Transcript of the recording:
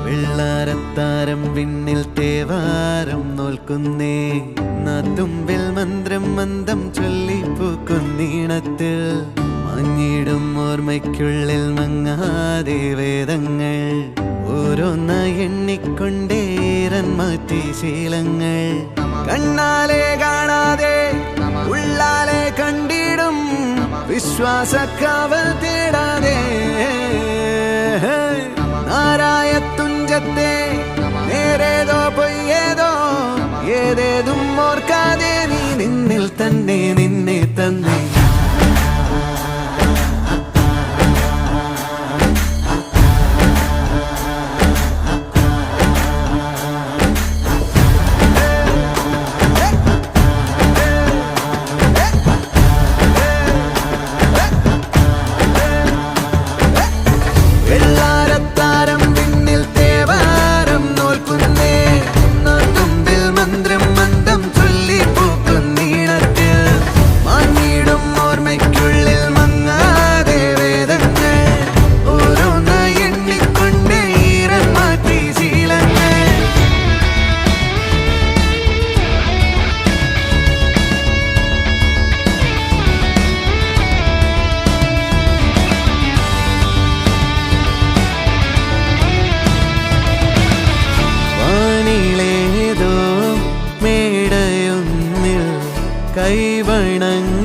വെള്ളാരത്താരം വിണ്ണിൽ തേവാരം നോൽക്കുന്നേ നാത്തുമ്പിൽ മന്ത്രം മന്ദം ചൊല്ലിപ്പൂക്കുന്നീണത്തിൽ മഞ്ഞിടും ഓർമ്മയ്ക്കുള്ളിൽ മങ്ങാതെ വേദങ്ങൾ ഓരോന്നായി എണ്ണിക്കൊണ്ടേരൻ മാറ്റി ശീലങ്ങൾ കണ്ണാലെ കാണാതെ ഉള്ളാലെ കണ്ടിടും വിശ്വാസക്കാവൽ തേടാതെ നാരായ തുഞ്ചത്തെ നേരേതോ പൊയ്യേതോ ഏതേതും ഓർക്കാതെ നീ നിന്നിൽ തന്നെ നിന്നെ തന്നെ കൈവണങ്ങ